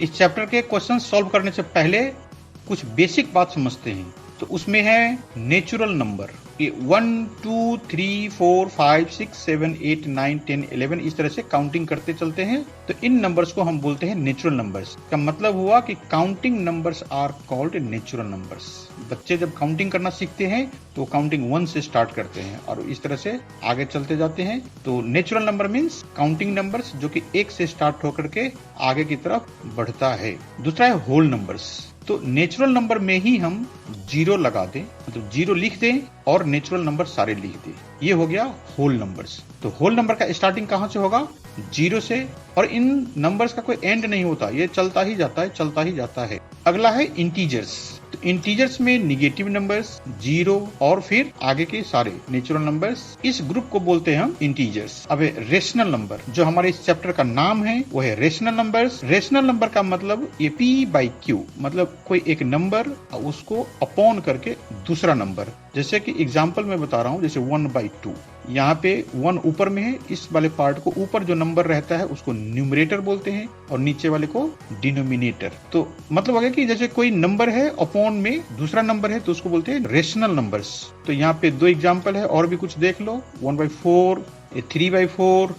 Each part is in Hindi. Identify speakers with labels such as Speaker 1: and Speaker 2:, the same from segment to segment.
Speaker 1: इस चैप्टर के क्वेश्चन सॉल्व करने से पहले कुछ बेसिक बात समझते हैं। तो उसमें है नेचुरल नंबर, ये 1 2 3 4 5 6 7 8 9 10 11 इस तरह से काउंटिंग करते चलते हैं। तो इन नंबर्स को हम बोलते हैं नेचुरल नंबर्स। का मतलब हुआ कि counting numbers are called natural numbers. बच्चे जब काउंटिंग करना सीखते हैं तो काउंटिंग 1 से स्टार्ट करते हैं और इस तरह से आगे चलते जाते हैं। तो natural number means counting numbers जो कि 1 से स्टार्ट होकर के आगे की तरफ बढ़ता है। दूसरा है होल नंबर्स। तो नेचुरल नंबर में ही हम 0 लगा दें, मतलब 0 लिख दें और नेचुरल नंबर सारे लिख दें, ये हो गया होल नंबर्स। तो होल नंबर का स्टार्टिंग कहां से होगा? 0 से, और इन नंबर्स का कोई एंड नहीं होता, ये चलता ही जाता है, चलता ही जाता है। अगला है इंटीजर्स। तो इंटीजर्स में निगेटिव नंबर्स 0 और फिर आगे के सारे नेचुरल नंबर्स, इस ग्रुप को बोलते हैं हम इंटीजर्स। अब रेशनल नंबर, जो हमारे इस चैप्टर का नाम है वो है रेशनल नंबर्स। रेशनल नंबर का मतलब ये P/Q, मतलब कोई एक नंबर उसको अपॉन करके दूसरा नंबर। जैसे कि एग्जांपल में बता रहा हूं, जैसे 1/2, यहाँ पे 1 ऊपर में है, इस वाले पार्ट को ऊपर जो नंबर रहता है उसको न्यूमरेटर बोलते हैं और नीचे वाले को डिनोमिनेटर। तो मतलब हो गया कि जैसे कोई नंबर है अपॉन में दूसरा नंबर है तो उसको बोलते हैं रेशनल नंबर्स। तो यहाँ पे 2 एग्जांपल है, और भी कुछ देख लो, 1/4, 3/4,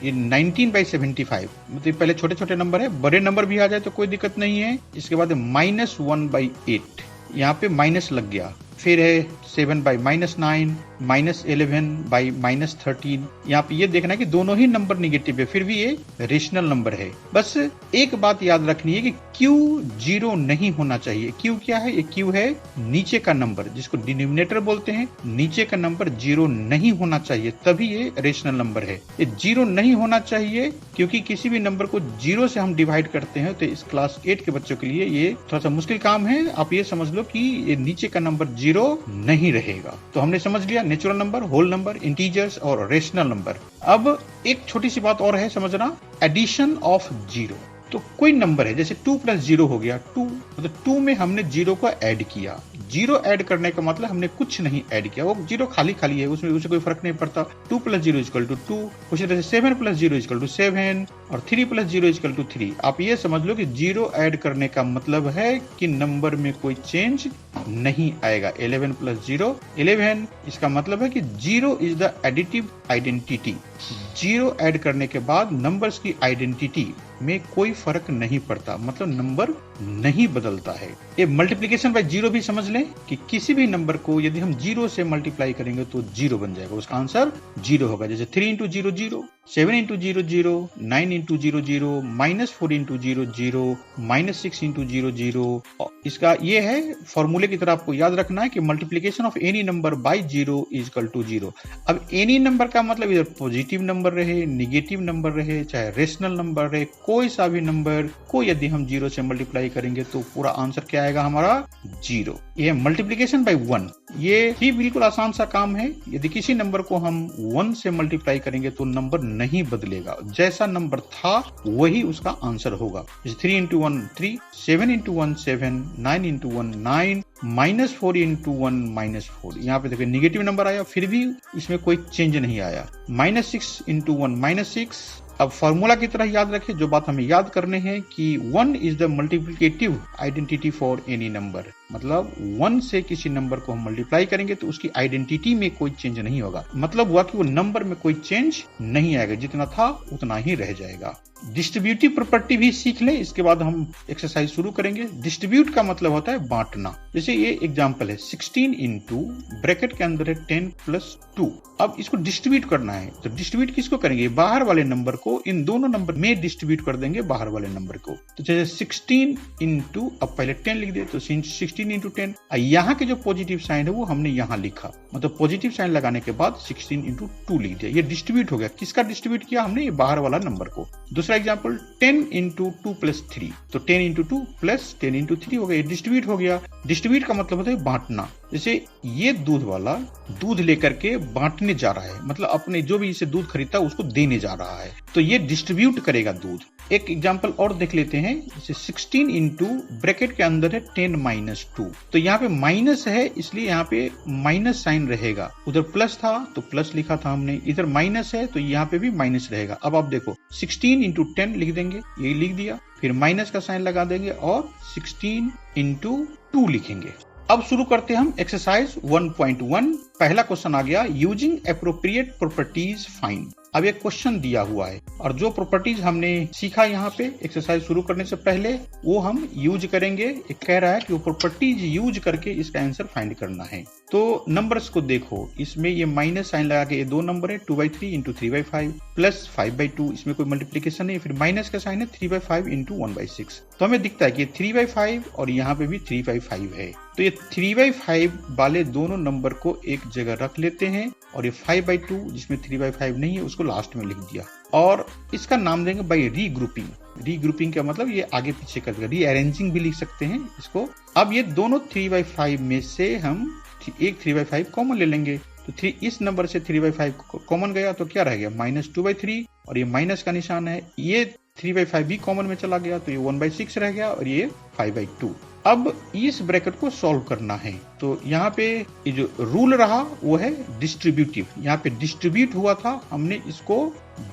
Speaker 1: 19/75। मतलब पहले छोटे छोटे नंबर है, बड़े नंबर भी आ जाए तो कोई दिक्कत नहीं है। इसके बाद -1/8, यहाँ पे माइनस लग गया। फिर है 7/-9, -11/-13। यहाँ पे ये देखना है कि दोनों ही नंबर निगेटिव है, फिर भी ये रेशनल नंबर है। बस एक बात याद रखनी है कि Q 0 नहीं होना चाहिए। Q क्या है? ये Q है नीचे का नंबर, जिसको डिनोमिनेटर बोलते हैं। नीचे का नंबर 0 नहीं होना चाहिए, तभी ये रेशनल नंबर है। ये 0 नहीं होना चाहिए क्योंकि किसी भी नंबर को 0 से हम डिवाइड करते हैं तो इस क्लास 8 के बच्चों के लिए ये थोड़ा सा मुश्किल काम है। आप ये समझ लो कि ये नीचे का नंबर 0 नहीं रहेगा। तो हमने समझ लिया natural number, whole number, integers और रेशनल नंबर। अब एक छोटी सी बात और है समझना, एडिशन ऑफ 0। तो कोई नंबर है, जैसे 2 + 0 हो गया 2, मतलब 2 में हमने 0 को ऐड किया। 0 ऐड करने का मतलब हमने कुछ नहीं ऐड किया, वो 0 खाली खाली है, उसमें उसे कोई फर्क नहीं पड़ता। 2 + 0 = 2, उसी तरह से 7 + 0 = 7 और 3 + 0 = 3। आप ये समझ लो कि 0 ऐड करने का मतलब है कि नंबर में कोई चेंज नहीं आएगा। 11 + 0 11, इसका मतलब है कि 0 is the additive identity. 0 add करने के बाद नंबर्स की आइडेंटिटी में कोई फर्क नहीं पड़ता, मतलब नंबर नहीं बदलता है। ये मल्टीप्लिकेशन बाय 0 भी समझ लें कि किसी भी नंबर को यदि हम 0 से मल्टीप्लाई करेंगे तो 0 बन जाएगा, उसका आंसर 0 होगा। जैसे 3 × 0 0, 7 × 0 0, 9 × 0 0, -4 × 0 0, -6 × 0 0। इसका ये है फॉर्मूले की तरह आपको याद रखना है कि multiplication of any number by 0 = 0। अब एनी नंबर का मतलब इधर पॉजिटिव नंबर रहे, निगेटिव नंबर रहे, चाहे रेशनल नंबर रहे, कोई सा भी नंबर को यदि हम 0 से मल्टीप्लाई करेंगे तो पूरा आंसर क्या आएगा हमारा? 0। ये मल्टीप्लिकेशन बाय 1, ये भी बिल्कुल आसान सा काम है। यदि किसी नंबर को हम 1 से मल्टीप्लाई करेंगे तो नंबर नहीं बदलेगा, जैसा नंबर था वही उसका आंसर होगा। 3 × 1 3, 7 × 1 7, 9 × 1 9, -4 × 1 -4। यहाँ पे देखिए निगेटिव नंबर आया, फिर भी इसमें कोई चेंज नहीं आया। -6 × 1 -6। अब फॉर्मूला की तरह याद रखें, जो बात हमें याद करने हैं कि 1 is the multiplicative identity for any number. मतलब 1 से किसी नंबर को हम मल्टीप्लाई करेंगे तो उसकी आइडेंटिटी में कोई चेंज नहीं होगा। मतलब हुआ कि वो नंबर में कोई चेंज नहीं आएगा, जितना था उतना ही रह जाएगा। डिस्ट्रीब्यूटिव प्रॉपर्टी भी सीख लें, इसके बाद हम एक्सरसाइज शुरू करेंगे। डिस्ट्रीब्यूट का मतलब होता है बांटना। जैसे ये एग्जांपल है 16 × ब्रैकेट के अंदर है 10 + 2। अब इसको डिस्ट्रीब्यूट करना है, तो डिस्ट्रीब्यूट किसको करेंगे? बाहर वाले नंबर को इन दोनों नंबर में डिस्ट्रीब्यूट कर देंगे, बाहर वाले नंबर को। तो जैसे 16 × अब पहले 10 लिख दिए तो 16 × 10। यहाँ के जो पॉजिटिव साइन है वो हमने यहाँ लिखा, मतलब पॉजिटिव साइन लगाने के बाद 16 × 2 लिख दिया। ये डिस्ट्रीब्यूट हो गया। किसका डिस्ट्रीब्यूट किया हमने? ये बाहर वाला नंबर को। दूसरा एग्जांपल 10 × 2 + 3, तो 10 × 2 + 10 × 3 हो गया, ये डिस्ट्रीब्यूट हो गया। डिस्ट्रीब्यूट का मतलब होता है बांटना। जैसे ये दूध वाला दूध लेकर के बांटने जा रहा है, मतलब अपने जो भी इसे दूध खरीदता है उसको देने जा रहा है, तो ये डिस्ट्रीब्यूट करेगा दूध। एक एग्जांपल और देख लेते हैं, जैसे 16 × ब्रैकेट के अंदर है 10 - -2। तो यहाँ पे माइनस है इसलिए यहाँ पे माइनस साइन रहेगा, उधर प्लस था तो प्लस लिखा था हमने, इधर माइनस है तो यहाँ पे भी माइनस रहेगा। अब आप देखो 16 इंटू 10 लिख देंगे, ये लिख दिया, फिर माइनस का साइन लगा देंगे और 16 इंटू 2 लिखेंगे। अब शुरू करते हैं हम एक्सरसाइज 1.1। पहला क्वेश्चन आ गया, यूजिंग एप्रोप्रिएट प्रॉपर्टीज फाइंड। अब एक क्वेश्चन दिया हुआ है और जो प्रॉपर्टीज हमने सीखा यहाँ पे एक्सरसाइज शुरू करने से पहले वो हम यूज करेंगे। एक कह रहा है कि वो प्रॉपर्टीज यूज करके इसका आंसर फाइंड करना है। तो नंबर्स को देखो, इसमें ये माइनस साइन लगा के ये 2 नंबर है, 2/3 इंटू 3/5 प्लस 5/2, इसमें कोई मल्टीप्लीकेशन नहीं, फिर माइनस का साइन है 3/5 इंटू 1/6। तो हमें दिखता है कि ये 3/5 और यहाँ पे भी 3/5 है। तो ये 3/5 वाले दोनों नंबर को एक जगह रख लेते हैं और ये 5/2 जिसमें 3/5 नहीं है उसको लास्ट में लिख दिया और इसका नाम देंगे बाय रीग्रुपिंग। रीग्रुपिंग का मतलब ये आगे पीछे कर देगा, रीअरेंजिंग भी लिख सकते हैं इसको। अब ये दोनों 3/5 में से हम एक 3/5 कॉमन ले लेंगे, तो इस नंबर से 3/5 कॉमन गया तो क्या रह गया -2/3 और ये माइनस का निशान है, ये 3/5 भी कॉमन में चला गया तो ये 1/6 रह गया और ये 5/2। अब इस ब्रैकेट को सॉल्व करना है तो यहाँ पे ये जो रूल रहा वो है डिस्ट्रीब्यूटिव। यहाँ पे डिस्ट्रीब्यूट हुआ था, हमने इसको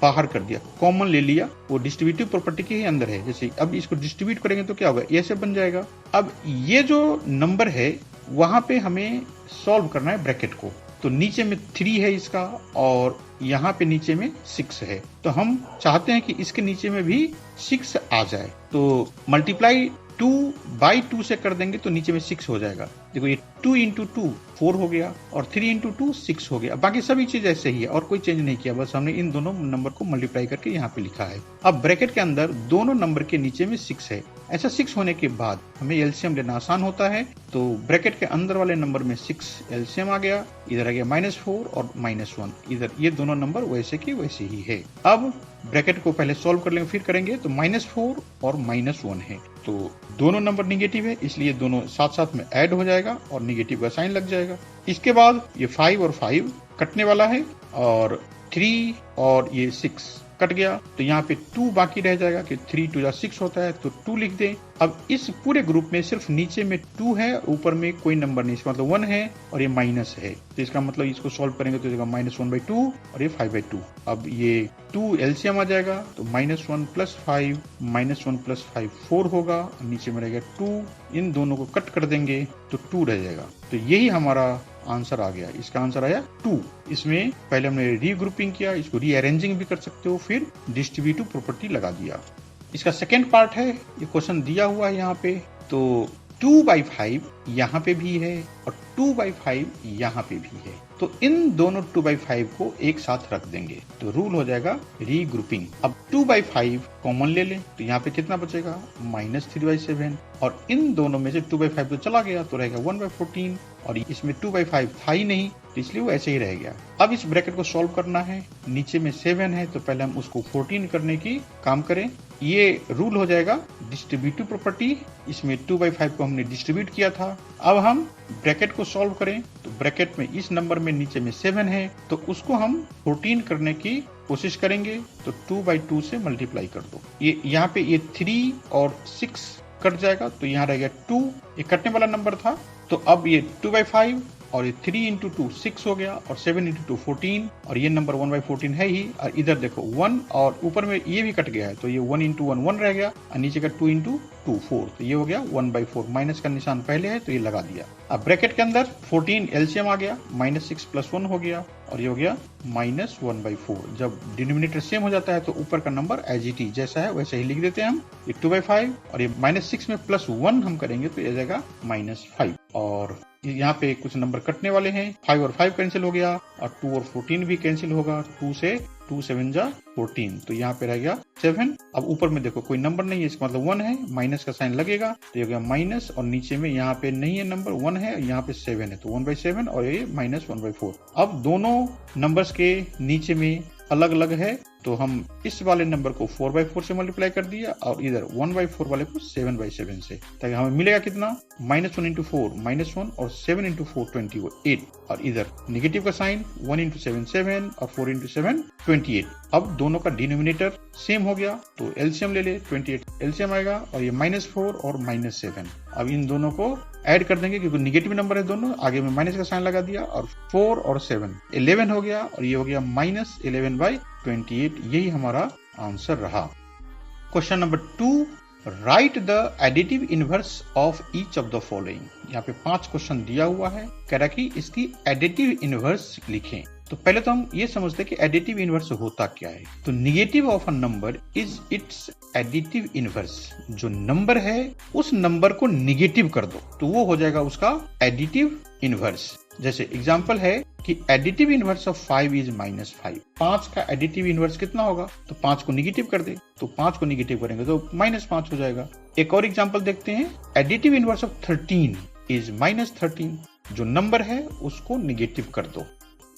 Speaker 1: बाहर कर दिया, कॉमन ले लिया, वो डिस्ट्रीब्यूटिव प्रॉपर्टी के ही अंदर है। जैसे अब इसको डिस्ट्रीब्यूट करेंगे तो क्या होगा, ऐसे बन जाएगा। अब ये जो नंबर है वहां पे हमें सॉल्व करना है ब्रैकेट को। तो नीचे में 3 है इसका और यहाँ पे नीचे में 6 है, तो हम चाहते हैं कि इसके नीचे में भी 6 आ जाए। तो मल्टीप्लाई 2/2 से कर देंगे तो नीचे में 6 हो जाएगा। देखो ये 2 इंटू 2 4 हो गया और 3 इंटू 2 6 हो गया। बाकी सभी चीज ऐसे ही है और कोई चेंज नहीं किया, बस हमने इन दोनों नंबर को मल्टीप्लाई करके यहाँ पे लिखा है। अब ब्रैकेट के अंदर दोनों नंबर के नीचे में 6 है। ऐसा 6 होने के बाद हमें एलसीएम लेना आसान होता है, तो ब्रैकेट के अंदर वाले नंबर में 6 एलसीएम आ गया, इधर आ गया -4 और -1, इधर ये दोनों नंबर वैसे के वैसे ही है। अब ब्रैकेट को पहले सॉल्व कर लेंगे फिर करेंगे, तो -4 और -1 है, तो दोनों नंबर निगेटिव है इसलिए दोनों साथ साथ में ऐड हो जाएगा और निगेटिव का साइन लग जाएगा। इसके बाद ये 5 और 5 कटने वाला है और 3 और ये 6 कट गया, तो यहाँ पे 2 बाकी रह जाएगा कि 3 2 6 होता है तो 2 लिख दें। अब इस पूरे ग्रुप में सिर्फ नीचे में 2 है, ऊपर में कोई नंबर नहीं, इसका मतलब 1 है और ये माइनस है, तो इसका मतलब इसको सॉल्व करेंगे तो इसका -1/2 और ये 5/2। अब ये 2 एलसीएम आ जाएगा तो -1 + 5 -1 + 5 4 होगा, नीचे में रहेगा 2, इन दोनों को कट कर देंगे तो 2 रह जाएगा। तो यही हमारा आंसर आ गया, इसका आंसर आया 2। इसमें पहले हमने रीग्रुपिंग किया, इसको रीअरेंजिंग भी कर सकते हो, फिर डिस्ट्रीब्यूटिव प्रॉपर्टी लगा दिया। इसका सेकेंड पार्ट है, ये क्वेश्चन दिया हुआ है यहाँ पे, तो 2/5 यहाँ पे भी है और 2/5 यहाँ पे भी है, तो इन दोनों 2/5 को एक साथ रख देंगे तो रूल हो जाएगा रीग्रुपिंग। अब 2/5 कॉमन ले लें तो यहाँ पे कितना बचेगा -3/7 और इन दोनों में से 2/5 तो चला गया तो रहेगा 1/14 और इसमें 2/5 था ही नहीं तो इसलिए वो ऐसे ही रह गया। अब इस ब्रैकेट को सॉल्व करना है, नीचे में 7 है तो पहले हम उसको 14 करने की काम करें। ये रूल हो जाएगा डिस्ट्रीब्यूटिव प्रॉपर्टी, इसमें 2/5 को हमने डिस्ट्रीब्यूट किया था। अब हम ब्रैकेट को सॉल्व करें तो ब्रैकेट में इस नंबर में नीचे में 7 है तो उसको हम 14 करने की कोशिश करेंगे, तो 2/2 से मल्टीप्लाई कर दो। ये यहाँ पे ये 3 और 6 कट जाएगा तो यहाँ रह गया 2, ये कटने वाला नंबर था, तो अब ये 2/5 और ये 3 इंटू 2 6 हो गया और 7 इंटू 2 14 और ये नंबर 1/14 है ही, और इधर देखो 1 और ऊपर में ये भी कट गया है तो ये 1 इंटू 1 1 रह गया और नीचे का 2 इंटू 2 4, तो ये हो गया 1/4। माइनस का निशान पहले है तो ये लगा दिया। अब ब्रैकेट के अंदर 14 एलसीएम आ गया, -6 + 1 हो गया और ये हो गया -1/4। जब डिनोमिनेटर सेम हो जाता है तो ऊपर का नंबर एज इट इज जैसा है वैसे ही लिख देते हैं हम। ये 2/5 और ये -6 में +1 हम करेंगे तो ये आ जाएगा -5 और यहाँ पे कुछ नंबर कटने वाले हैं, 5 और 5 कैंसिल हो गया और 2 और 14 भी कैंसिल होगा, 2 से 2 7 जा 14, तो यहाँ पे रह गया 7। अब ऊपर में देखो कोई नंबर नहीं है, इसका मतलब 1 है, माइनस का साइन लगेगा तो ये हो गया माइनस और नीचे में यहाँ पे नहीं है नंबर 1 है, यहाँ पे 7 है तो 1/7 और ये -1/4। अब दोनों नंबर्स के नीचे में अलग अलग है तो हम इस वाले नंबर को 4/4 से मल्टीप्लाई कर दिया और इधर 1/4 वाले को 7/7 से, ताकि हमें मिलेगा कितना, -1 × 4 -1 और 7 × 4 28, और इधर नेगेटिव का साइन 1 × 7 7 और 4 × 7 28। अब दोनों का डिनोमिनेटर सेम हो गया तो एलसीएम ले ले, 28 एलसीएम आएगा और ये -4 और -7। अब इन दोनों को ऐड कर देंगे क्योंकि निगेटिव नंबर है दोनों, आगे में माइनस का साइन लगा दिया और 4 और 7 11 हो गया और ये हो गया -11/28। यही हमारा आंसर रहा। Question number 2, right the additive inverse of each of the following. यहाँ पे 5 क्वेश्चन दिया हुआ है, कह रहा कि इसकी एडिटिव इनवर्स लिखें। तो पहले तो हम ये समझते हैं कि एडिटिव इनवर्स होता क्या है। तो negative of a number is it's additive inverse. जो नंबर है उस नंबर को निगेटिव कर दो तो वो हो जाएगा उसका एडिटिव इनवर्स। जैसे एग्जांपल है कि एडिटिव इनवर्स ऑफ 5 इज -5। 5 का एडिटिव इनवर्स कितना होगा, तो 5 को निगेटिव कर दे, तो 5 को निगेटिव करेंगे तो -5 हो जाएगा। एक और एग्जांपल देखते हैं, एडिटिव इनवर्स ऑफ 13 इज -13। जो नंबर है उसको निगेटिव कर दो।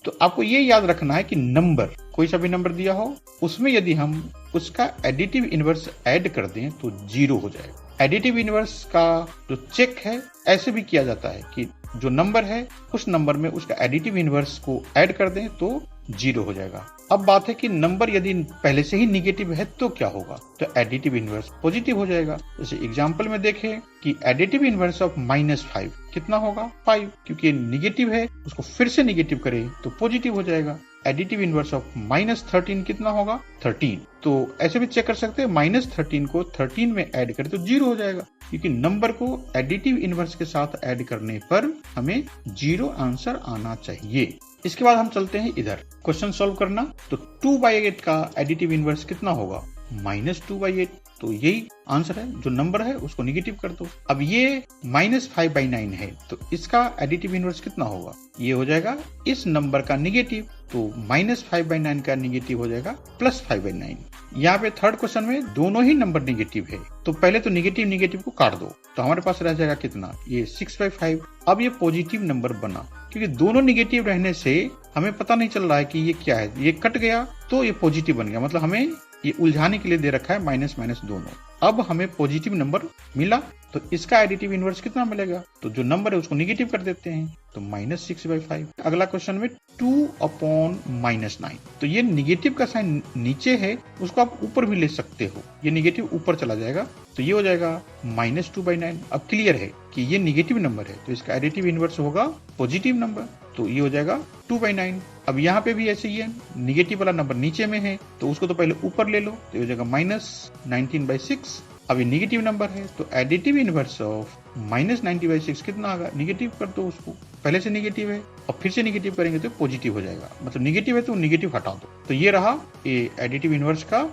Speaker 1: तो आपको ये याद रखना है कि नंबर, कोई सा भी नंबर दिया हो, उसमें यदि हम उसका एडिटिव इनवर्स ऐड कर दें तो 0 हो जाएगा। एडिटिव इनवर्स का जो चेक है ऐसे भी किया जाता है कि जो नंबर है उस नंबर में उसका एडिटिव इनवर्स को ऐड कर दें तो 0 हो जाएगा। अब बात है कि नंबर यदि पहले से ही निगेटिव है तो क्या होगा, तो एडिटिव इनवर्स पॉजिटिव हो जाएगा। जैसे एग्जांपल में देखें कि एडिटिव इनवर्स ऑफ -5 कितना होगा, 5, क्योंकि निगेटिव है उसको फिर से निगेटिव करें तो पॉजिटिव हो जाएगा। एडिटिव इनवर्स ऑफ -13 कितना होगा, 13। तो ऐसे भी चेक कर सकते हैं, -13 को 13 में ऐड करें तो 0 हो जाएगा, क्योंकि नंबर को एडिटिव इनवर्स के साथ ऐड करने पर हमें 0 आंसर आना चाहिए। इसके बाद हम चलते हैं इधर क्वेश्चन सॉल्व करना। तो 2/8 का एडिटिव इनवर्स कितना होगा, -2/8। तो यही आंसर है, जो नंबर है उसको निगेटिव कर दो। अब ये -5/9 है तो इसका एडिटिव इनवर्स कितना होगा, ये हो जाएगा इस नंबर का निगेटिव, तो -5/9 का निगेटिव हो जाएगा +5/9। यहाँ पे थर्ड क्वेश्चन में दोनों ही नंबर निगेटिव है, तो पहले तो निगेटिव को काट दो तो हमारे पास रह जाएगा कितना, ये 6/5। अब ये पॉजिटिव नंबर बना, क्योंकि दोनों निगेटिव रहने से हमें पता नहीं चल रहा है कि ये क्या है, ये कट गया तो ये पॉजिटिव बन गया, मतलब हमें ये उलझाने के लिए दे रखा है माइनस माइनस दोनों। अब हमें पॉजिटिव नंबर मिला तो इसका एडिटिव इनवर्स कितना मिलेगा, तो जो नंबर है उसको निगेटिव कर देते हैं तो -6/5। अगला क्वेश्चन में 2/-9, तो ये निगेटिव का साइन नीचे है उसको आप ऊपर भी ले सकते हो, ये निगेटिव ऊपर चला जाएगा तो ये हो जाएगा -2/9। अब क्लियर है कि ये निगेटिव नंबर है तो इसका एडिटिव इनवर्स होगा पॉजिटिव नंबर, तो ये हो जाएगा 2/9। अब यहाँ पे भी ऐसे ही है, निगेटिव वाला नंबर नीचे में है तो उसको तो पहले ऊपर ले लो तो ये हो जाएगा -19/6। अब ये निगेटिव नंबर है तो एडिटिव इनवर्स ऑफ -90/6 कितना आएगा, निगेटिव कर दो उसको, पहले से निगेटिव है और फिर से निगेटिव करेंगे तो पॉजिटिव हो जाएगा, मतलब निगेटिव है तो निगेटिव हटा दो। तो ये रहा ये एडिटिव इनवर्स का।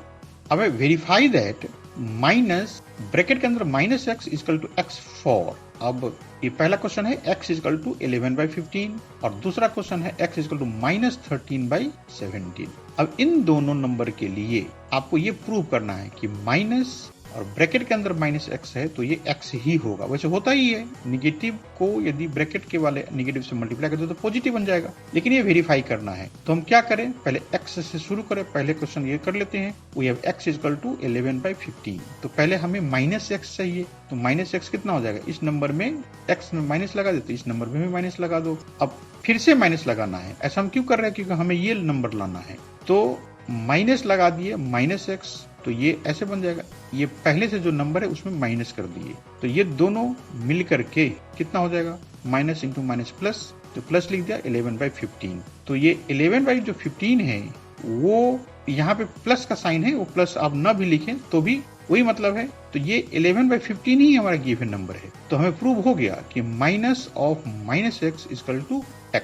Speaker 1: अब वेरीफाई दैट माइनस ब्रैकेट के अंदर -x = x4। अब ये पहला क्वेश्चन है x = 11/15 और दूसरा क्वेश्चन है x = -13/17। अब इन दोनों नंबर के लिए आपको ये प्रूव करना है कि माइनस और ब्रैकेट के अंदर -x है तो ये x ही होगा। वैसे होता ही है, निगेटिव को यदि ब्रैकेट के वाले निगेटिव से मल्टीप्लाई करते तो पॉजिटिव बन जाएगा, लेकिन ये वेरीफाई करना है तो हम क्या करें, पहले x से शुरू करें। पहले क्वेश्चन ये कर लेते हैं, वी हैव x = 11/15। तो पहले हमें -x चाहिए, तो -x कितना हो जाएगा, इस नंबर में x में माइनस लगा देते, इस नंबर में भी माइनस लगा दो। अब फिर से माइनस लगाना है, ऐसा हम क्यों कर रहे हैं, क्योंकि हमें ये नंबर लाना है, तो माइनस लगा दिए -x, तो ये ऐसे बन जाएगा, ये पहले से जो नंबर है उसमें माइनस कर दिए, तो ये दोनों मिलकर के कितना हो जाएगा, माइनस × माइनस प्लस, तो प्लस लिख दिया 11/15। तो ये 11/15 है वो यहाँ पे प्लस का साइन है, वो प्लस आप ना भी लिखें तो भी वही मतलब है, तो ये 11/15 ही हमारा गिवन नंबर है। तो हमें प्रूव हो गया कि -(-x) = x,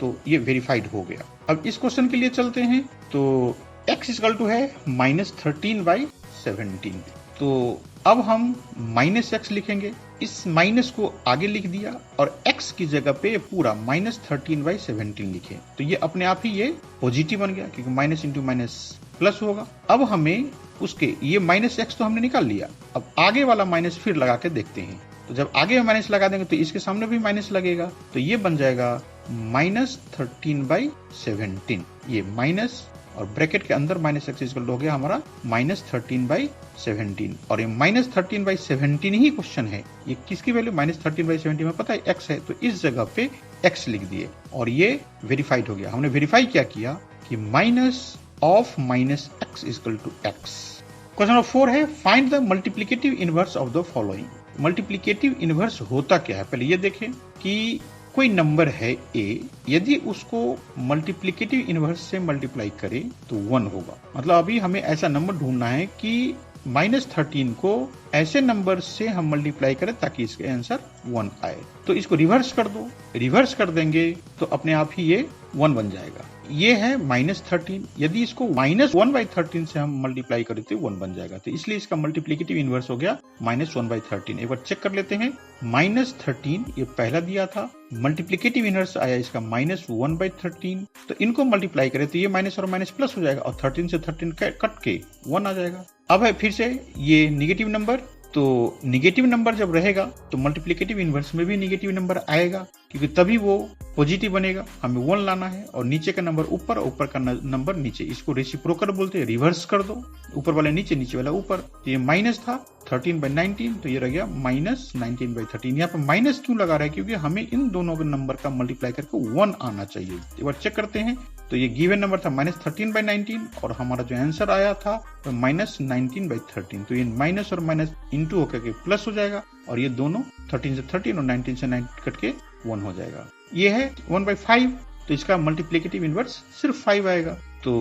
Speaker 1: तो ये वेरीफाइड हो गया। अब इस क्वेश्चन के लिए चलते हैं, तो x = है -13/17। तो अब हम -x लिखेंगे, इस माइनस को आगे लिख दिया और x की जगह पे पूरा -13/17 लिखे, तो ये अपने आप ही ये पॉजिटिव बन गया, क्योंकि माइनस × माइनस प्लस होगा। अब हमें उसके ये -x तो हमने निकाल लिया, अब आगे वाला माइनस फिर लगा के देखते हैं, तो जब आगे माइनस लगा देंगे तो इसके सामने भी माइनस लगेगा, तो ये बन जाएगा -13/17। ये माइनस और ब्रैकेट के अंदर माइनस एक्स इक्वल हो गया हमारा -13/17 और ये -13/17 ही क्वेश्चन है। ये किसकी वैल्यू -13/17 में पता है एक्स है, तो इस जगह पे एक्स लिख दिए और ये वेरीफाइड हो गया। हमने वेरीफाई क्या किया कि -(-x = x। क्वेश्चन नंबर 4 है find the multiplicative inverse of the following. Multiplicative inverse होता क्या है, पहले ये देखें कि कोई नंबर है a, यदि उसको मल्टीप्लिकेटिव इनवर्स से मल्टीप्लाई करें तो 1 होगा। मतलब अभी हमें ऐसा नंबर ढूंढना है कि -13 को ऐसे नंबर से हम मल्टीप्लाई करें ताकि इसका आंसर 1 आए। तो इसको रिवर्स कर दो, रिवर्स कर देंगे तो अपने आप ही ये 1 बन जाएगा। ये है -13, यदि इसको -1/13 से हम मल्टीप्लाई करें तो 1 बन जाएगा। तो इसलिए इसका मल्टीप्लिकेटिव इनवर्स हो गया -1/13। एक बार चेक कर लेते हैं, -13 ये पहला दिया था, मल्टीप्लिकेटिव इनवर्स आया इसका -1/13, तो इनको मल्टीप्लाई करें तो ये माइनस और माइनस प्लस हो जाएगा और 13 से 13 कट के 1 आ जाएगा। अब है फिर से ये निगेटिव नंबर, तो निगेटिव नंबर जब रहेगा तो मल्टीप्लिकेटिव इनवर्स में भी निगेटिव नंबर आएगा क्योंकि तभी वो पॉजिटिव बनेगा। हमें 1 लाना है और नीचे का नंबर ऊपर, ऊपर का नंबर नीचे, इसको रेसिप्रोकल बोलते हैं। रिवर्स कर दो, ऊपर वाले नीचे, नीचे वाला ऊपर। तो ये माइनस था 13/19, तो ये रह गया -19/13। यहाँ पे माइनस क्यों लगा रहा है, क्योंकि हमें इन दोनों के नंबर का मल्टीप्लाई करके 1 आना चाहिए। एक बार चेक करते हैं, तो ये गिवन नंबर था -13/19 और हमारा जो आंसर आया था तो -19/13। तो ये माइनस और माइनस इंटू होकर के प्लस हो जाएगा और ये दोनों 13 से 13 और 19 से 9 कट के 1 हो जाएगा। ये है 1/5, तो इसका मल्टीप्लिकेटिव इनवर्स सिर्फ 5 आएगा। तो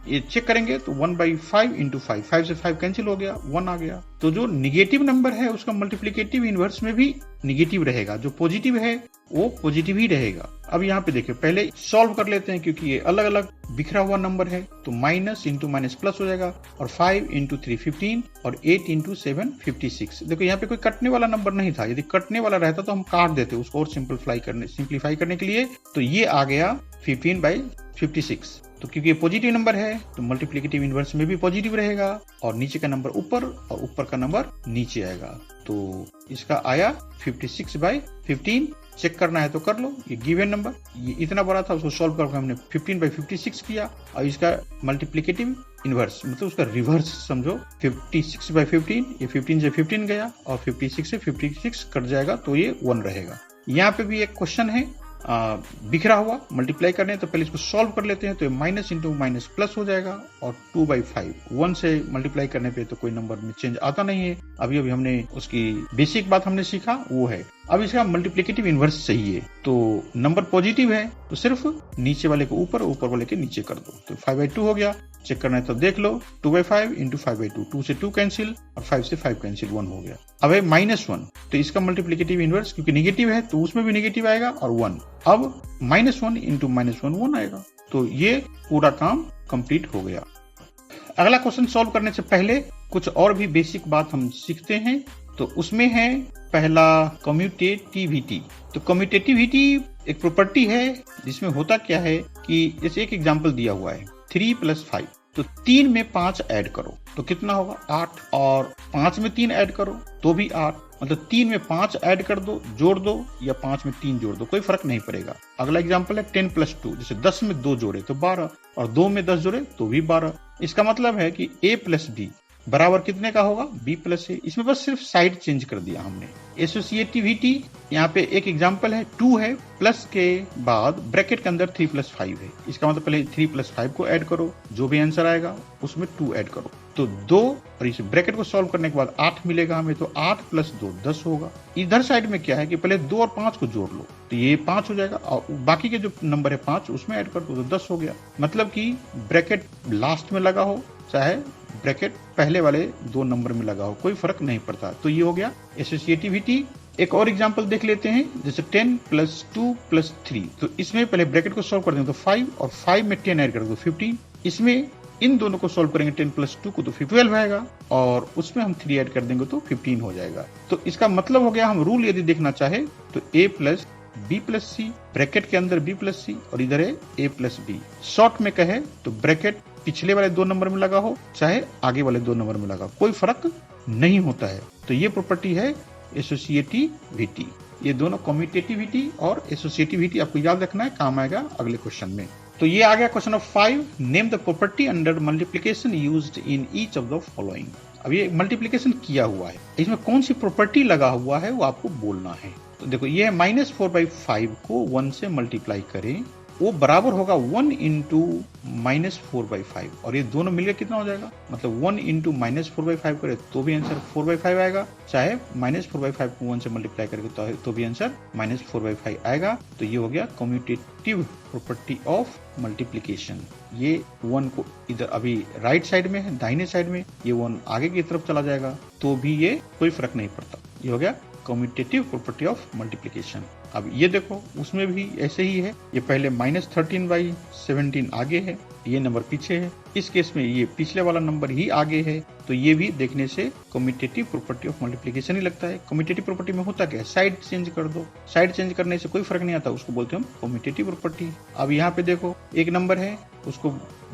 Speaker 1: ये चेक करेंगे तो 1/5 इंटू 5, 5 से 5 कैंसिल हो गया, 1 आ गया। तो जो निगेटिव नंबर है उसका मल्टीप्लिकेटिव इनवर्स में भी निगेटिव रहेगा, जो पॉजिटिव है वो पॉजिटिव ही रहेगा। अब यहाँ पे देखिए, पहले सॉल्व कर लेते हैं क्योंकि ये अलग अलग बिखरा हुआ नंबर है। तो माइनस इंटू माइनस प्लस हो जाएगा और 5 इंटू 3 15 और 8 इंटू 7 56। देखो यहाँ पे कोई कटने वाला नंबर नहीं था, यदि कटने वाला रहता तो हम काट देते उसको और सिंप्लीफाई करने के लिए। तो ये आ गया 15/56। तो क्योंकि ये पॉजिटिव नंबर है तो मल्टीप्लिकेटिव इनवर्स में भी पॉजिटिव रहेगा और नीचे का नंबर ऊपर और ऊपर का नंबर नीचे आएगा। तो इसका आया 56/15। चेक करना है तो कर लो। ये गिवन नंबर ये इतना बड़ा था, उसको सॉल्व करके हमने 15/56 किया और इसका मल्टीप्लिकेटिव इनवर्स मतलब उसका रिवर्स समझो 56/15। ये 15 से 15 गया और 56 से 56 कट जाएगा तो ये 1 रहेगा। यहाँ पे भी एक क्वेश्चन है बिखरा हुआ, मल्टीप्लाई करने तो पहले इसको सॉल्व कर लेते हैं। तो माइनस इंटू माइनस प्लस हो जाएगा और 2/5 1 से मल्टीप्लाई करने पे तो कोई नंबर में चेंज आता नहीं है। अभी हमने उसकी बेसिक बात हमने सीखा वो है। अब इसका मल्टीप्लिकेटिव इनवर्स चाहिए, तो नंबर पॉजिटिव है तो सिर्फ नीचे वाले को ऊपर, ऊपर वाले के नीचे कर दो। तो 5/2 हो गया। चेक करना है तो देख लो, 2/5 इंटू 5/2, 2 से 2 कैंसिल और 5 से 5 कैंसिल, 1 हो गया। अब है -1, तो इसका मल्टीप्लिकेटिव इनवर्स क्योंकि निगेटिव है तो उसमें भी निगेटिव आएगा और 1। अब -1 इंटू -1 1 आएगा। तो ये पूरा काम कंप्लीट हो गया। अगला क्वेश्चन सॉल्व करने से पहले कुछ और भी बेसिक बात हम सीखते हैं। तो उसमें है पहला कम्यूटेटिविटी। तो कम्यूटेटिविटी एक प्रॉपर्टी है जिसमें होता क्या है कि जैसे एक एग्जांपल दिया हुआ है 3 + 5, तो 3 में 5 ऐड करो तो कितना होगा 8, और 5 में 3 ऐड करो तो भी 8। मतलब 3 में 5 ऐड कर दो, जोड़ दो, या 5 में 3 जोड़ दो, कोई फर्क नहीं पड़ेगा। अगला एग्जांपल है 10 + 2, जैसे 10 में 2 जोड़े तो 12 और 2 में 10 जोड़े तो भी 12। इसका मतलब है कि a + b बराबर कितने का होगा b + a। इसमें बस सिर्फ साइड चेंज कर दिया हमने। एसोसिएटिविटी यहाँ पे एक एग्जांपल है 2 है, प्लस के बाद ब्रैकेट के अंदर 3 + 5 है। इसका मतलब पहले 3 + 5 को ऐड करो, जो भी आंसर आएगा उसमें 2 ऐड करो तो 2, और इस ब्रैकेट को सॉल्व करने के बाद 8 मिलेगा हमें। तो 8 + 2 10 होगा। इधर साइड में क्या है कि पहले 2 और 5 को जोड़ लो तो ये 5 हो जाएगा और बाकी के जो नंबर है 5 उसमें ऐड कर दो तो 10 हो गया। मतलब कि ब्रैकेट लास्ट में लगा हो चाहे ब्रैकेट पहले वाले 2 नंबर में लगा हो, कोई फर्क नहीं पड़ता। तो ये हो गया एसोसिएटिविटी। एक और एग्जांपल देख लेते हैं, जैसे 10 + 2 + 3। तो इसमें पहले ब्रैकेट को सॉल्व कर देंगे तो 5 और 5 में 10 ऐड कर दो 15। इसमें इन दोनों को सॉल्व करेंगे 10 + 2 को तो 12 आएगा और उसमें हम 3 ऐड कर देंगे तो 15 हो जाएगा। तो इसका मतलब हो गया, हम रूल यदि देखना चाहे तो a + b + c, ब्रैकेट के अंदर b + c और इधर है a + b। शॉर्ट में कहे तो ब्रैकेट पिछले वाले 2 नंबर में लगा हो चाहे आगे वाले 2 नंबर में लगा, कोई फर्क नहीं होता है। तो ये प्रॉपर्टी है एसोसिएटिविटी। ये दोनों कम्यूटेटिविटी और एसोसिएटिविटी आपको याद रखना है, काम आएगा अगले क्वेश्चन में। तो ये आ गया question number 5, name the property under multiplication used in each of the following. अब ये मल्टीप्लिकेशन किया हुआ है, इसमें कौन सी प्रॉपर्टी लगा हुआ है वो आपको बोलना है। तो देखो ये -4/5 को 1 से मल्टीप्लाई करें, वो बराबर होगा 1 इंटू -4/5, और ये दोनों मिलकर कितना हो जाएगा, मतलब 1 इंटू -4/5 करे तो भी आंसर 4/5 आएगा, चाहे -4/5 को 1 से मल्टीप्लाई करके तो भी आंसर -4/5 आएगा। तो ये हो गया कम्यूटेटिव प्रॉपर्टी ऑफ मल्टीप्लिकेशन। ये 1 को इधर अभी राइट साइड में है, दाहिने साइड में ये 1 आगे की तरफ चला जाएगा तो भी ये कोई फर्क नहीं पड़ता। ये हो गया कम्यूटेटिव प्रॉपर्टी ऑफ मल्टीप्लिकेशन। अब ये देखो उसमें भी ऐसे ही है, ये पहले -13/17 आगे है, ये नंबर पीछे है, इस केस में ये पिछले वाला नंबर ही आगे है, तो ये भी देखने से कम्यूटेटिव प्रॉपर्टी ऑफ मल्टीप्लिकेशन ही लगता है। कम्यूटेटिव प्रॉपर्टी में होता क्या है, साइड चेंज कर दो, साइड चेंज करने से कोई फर्क नहीं आता, उसको बोलते हैं कम्यूटेटिव प्रॉपर्टी। अब यहाँ पे देखो एक नंबर है, उसको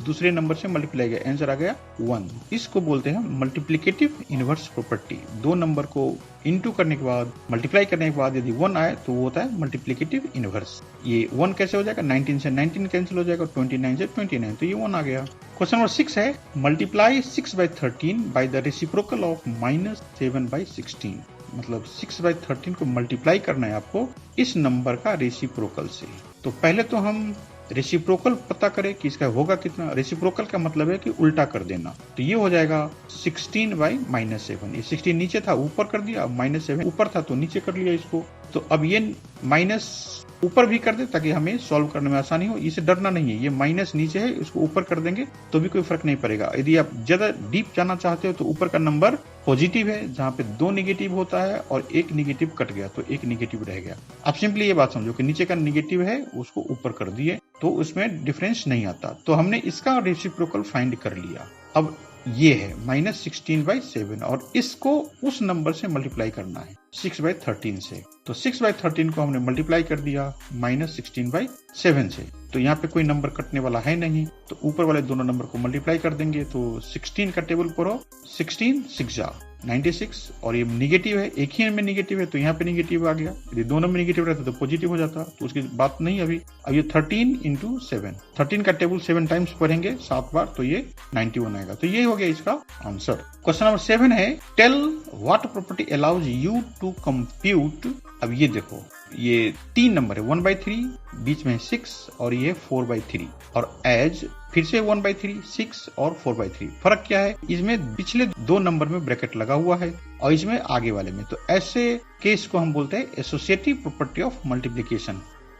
Speaker 1: दूसरे नंबर से मल्टीप्लाई किया, आंसर आ गया 1, इसको बोलते हैं मल्टीप्लिकेटिव इनवर्स प्रॉपर्टी। दो नंबर को इनटू करने के बाद, मल्टीप्लाई करने के बाद यदि 1 आए तो वो होता है मल्टीप्लिकेटिव इनवर्स। ये 1 कैसे हो जाएगा, 19 से 19 कैंसिल हो जाएगा, 29 से 29, तो ये 1 आ गया। क्वेश्चन नंबर 6 है, multiply 6/13 by the reciprocal of -7/16। मतलब 6/13 को मल्टीप्लाई करना है आपको इस नंबर का रेसिप्रोकल से। तो पहले तो हम रेसिप्रोकल पता करें कि इसका होगा कितना। रेसिप्रोकल का मतलब है कि उल्टा कर देना, तो ये हो जाएगा 16/-7। ये 16 नीचे था, ऊपर कर दिया, अब -7 ऊपर था तो नीचे कर लिया इसको। तो अब ये माइनस ऊपर भी कर दे ताकि हमें सॉल्व करने में आसानी हो, इसे डरना नहीं है, ये माइनस नीचे है, इसको ऊपर कर देंगे तो भी कोई फर्क नहीं पड़ेगा। यदि आप ज्यादा डीप जाना चाहते हो तो ऊपर का नंबर पॉजिटिव है, जहां पे 2 निगेटिव होता है और 1 निगेटिव कट गया तो 1 निगेटिव रह गया। आप सिंपली ये बात समझो कि नीचे का निगेटिव है उसको ऊपर कर दिए तो उसमें डिफरेंस नहीं आता। तो हमने इसका रेसिप्रोकल फाइंड कर लिया। अब ये है -16/7 और इसको उस नंबर से मल्टीप्लाई करना है 6/13 से। तो 6/13 को हमने मल्टीप्लाई कर दिया -16/7 से। तो यहाँ पे कोई नंबर कटने वाला है नहीं, तो ऊपर वाले दोनों नंबर को मल्टीप्लाई कर देंगे। तो 16 का टेबल पर हो, 16 6 96, और ये निगेटिव है, एक ही में निगेटिव है तो यहाँ पे निगेटिव आ गया। यदि दोनों में निगेटिव रहता तो पॉजिटिव हो जाता, तो उसकी बात नहीं अभी। अब ये 13 × 7, 13 का टेबल 7 टाइम्स पढ़ेंगे 7 बार, तो ये 91 आएगा। तो ये हो गया इसका आंसर। क्वेश्चन नंबर 7 है, tell what property allows you to compute. अब ये देखो ये 3 नंबर है, 1/3, बीच में 6 और ये 4/3, और एज फिर से 1/3, 6 और 4/3। फर्क क्या है, इसमें पिछले 2 नंबर में ब्रैकेट लगा हुआ है और इसमें आगे वाले में। तो ऐसे केस को हम बोलते हैं associative property of multiplication.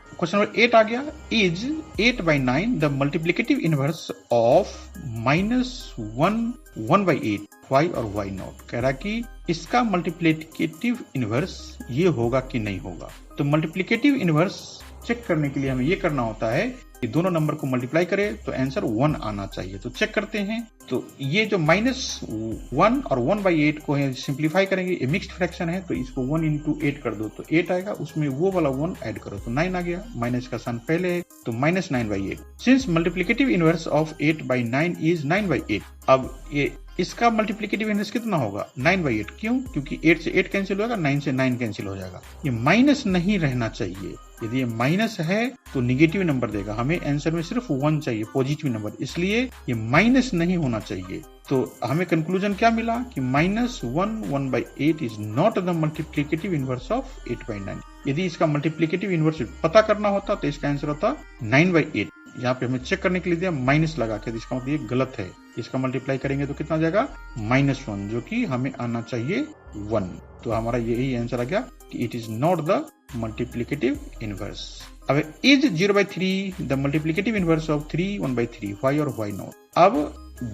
Speaker 1: Question number 8 आ गया, is 8/9 the multiplicative inverse of -1/8, why और वाई नॉट। कह रहा कि इसका मल्टीप्लिकेटिव इनवर्स ये होगा कि नहीं होगा। तो मल्टीप्लिकेटिव इनवर्स चेक करने के लिए हमें ये करना होता है कि दोनों नंबर को मल्टीप्लाई करें तो आंसर 1 आना चाहिए। तो चेक करते हैं। तो ये जो -1 और 1/8 को है सिंप्लीफाई करेंगे, ये मिक्स्ड फ्रैक्शन है तो इसको 1 × 8 कर दो तो 8 आएगा, उसमें वो वाला 1 ऐड करो तो 9 आ गया। माइनस का साइन पहले है तो -9/8। Since multiplicative inverse of 8/9 is 9/8। अब ये इसका मल्टीप्लिकेटिव इनवर्स कितना होगा, 9/8। क्यों, क्योंकि 8 से 8 कैंसिल होगा, 9 से 9 कैंसिल हो जाएगा। ये माइनस नहीं रहना चाहिए, यदि ये माइनस है तो निगेटिव नंबर देगा। हमें आंसर में सिर्फ 1 चाहिए, पॉजिटिव नंबर, इसलिए ये माइनस नहीं होना चाहिए। तो हमें कंक्लूजन क्या मिला कि -1/8 is not the multiplicative inverse of 8/9। यदि इसका मल्टीप्लिकेटिव इनवर्स पता करना होता तो इसका आंसर होता 9/8। यहाँ पे हमें चेक करने के लिए दिया माइनस लगा के, इसका मतलब ये गलत है। इसका मल्टीप्लाई करेंगे तो कितना जाएगा, -1, जो कि हमें आना चाहिए 1। तो हमारा यही आंसर आ गया कि it is not the multiplicative inverse. अब is 0/3 the multiplicative inverse of 3 1/3, why और वाई नॉट। अब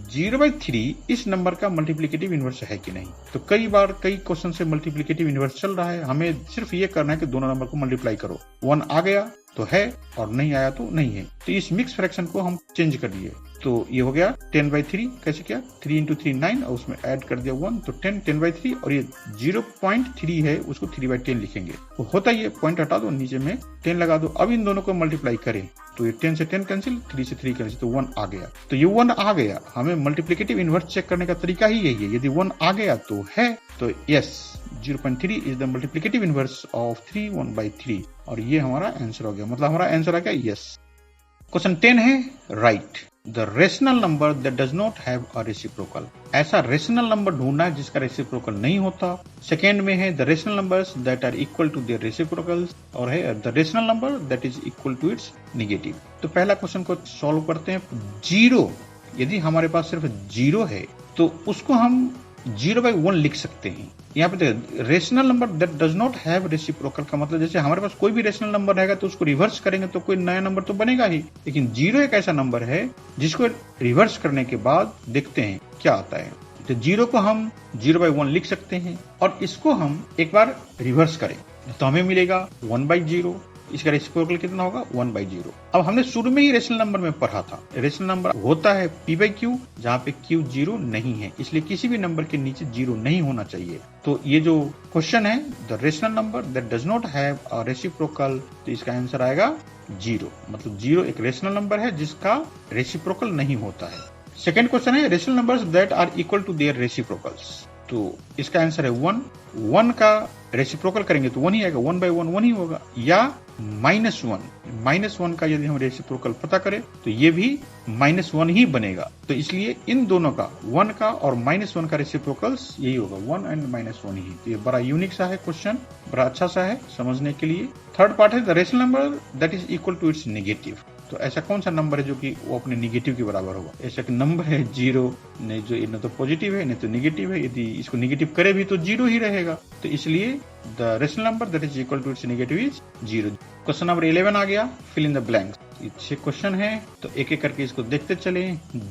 Speaker 1: 0/3 इस नंबर का मल्टीप्लिकेटिव इनवर्स है कि नहीं। तो कई बार कई क्वेश्चन से मल्टीप्लिकेटिव इनवर्स चल रहा है, हमें सिर्फ ये करना है कि दोनों नंबर को मल्टीप्लाई करो, 1 आ गया तो है और नहीं आया तो नहीं है। तो इस मिक्स फ्रैक्शन को हम चेंज कर दिए, तो ये हो गया 10/3। कैसे किया, 3 × 3 9 और उसमें ऐड कर दिया 1, तो 10/3, और ये 0.3 है उसको 3/10 लिखेंगे। तो होता ही है, पॉइंट हटा दो, नीचे में 10 लगा दो। अब इन दोनों को मल्टीप्लाई करें तो ये 10 से 10 कैंसिल, 3 से 3 कैंसिल, तो 1 आ गया। तो ये 1 आ गया। हमें मल्टीप्लिकेटिव इनवर्स चेक करने का तरीका ही यही है, यदि 1 आ गया तो है, तो yes 0.3 is the multiplicative inverse of 3 1/3, और ये हमारा आंसर हो गया। मतलब हमारा आंसर आ गया यस। क्वेश्चन 10 है write the rational number that does not have a reciprocal. ऐसा रेशनल नंबर ढूंढना है जिसका रेसिप्रोकल नहीं होता। सेकेंड में है the rational numbers that are equal to their reciprocals, और है the rational number that is equal to its negative. तो पहला क्वेश्चन को सॉल्व करते हैं। जीरो, यदि हमारे पास सिर्फ जीरो है तो उसको हम 0/1 लिख सकते हैं। यहाँ पे rational number that does not have reciprocal का मतलब जैसे हमारे पास कोई भी रेशनल नंबर रहेगा तो उसको रिवर्स करेंगे तो कोई नया नंबर तो बनेगा ही, लेकिन जीरो एक ऐसा नंबर है जिसको रिवर्स करने के बाद देखते हैं क्या आता है। तो जीरो को हम 0/1 लिख सकते हैं और इसको हम एक बार रिवर्स करें तो हमें मिलेगा 1/0। इसका रेसिप्रोकल कितना होगा 1/0। अब हमने शुरू में ही रेशनल नंबर में पढ़ा था, रेशनल नंबर होता है p/q जहाँ पे q 0 नहीं है, इसलिए किसी भी नंबर के नीचे 0 नहीं होना चाहिए। तो ये जो क्वेश्चन है the rational number that does not have a reciprocal, तो इसका आंसर आएगा 0। मतलब 0 एक रेशनल नंबर है जिसका रेसिप्रोकल नहीं होता है। सेकेंड क्वेश्चन है rational numbers that are equal to their reciprocals, तो इसका आंसर है 1। 1 का रेसिप्रोकल करेंगे तो 1 ही आएगा, 1/1 1 ही होगा। या -1 का यदि हम रेसिप्रोकल पता करें तो ये भी -1 ही बनेगा। तो इसलिए इन दोनों का 1 का और -1 का रेसिप्रोकल्स यही होगा 1 एंड -1 ही। तो ये बड़ा यूनिक सा है क्वेश्चन, बड़ा अच्छा सा है समझने के लिए। थर्ड पार्ट है the rational number that is equal to its negative. तो ऐसा कौन सा नंबर है जो कि वो अपने निगेटिव के बराबर होगा? ऐसा कि नंबर है 0, नहीं जो न तो पॉजिटिव है नहीं तो नेगेटिव है, यदि इसको नेगेटिव करे भी तो 0 ही रहेगा। तो इसलिए the rational number that is equal to its negative is 0। Question number 11 आ गया, फिल इन द ब्लैंक्स। अच्छे क्वेश्चन है तो एक एक करके इसको देखते चले।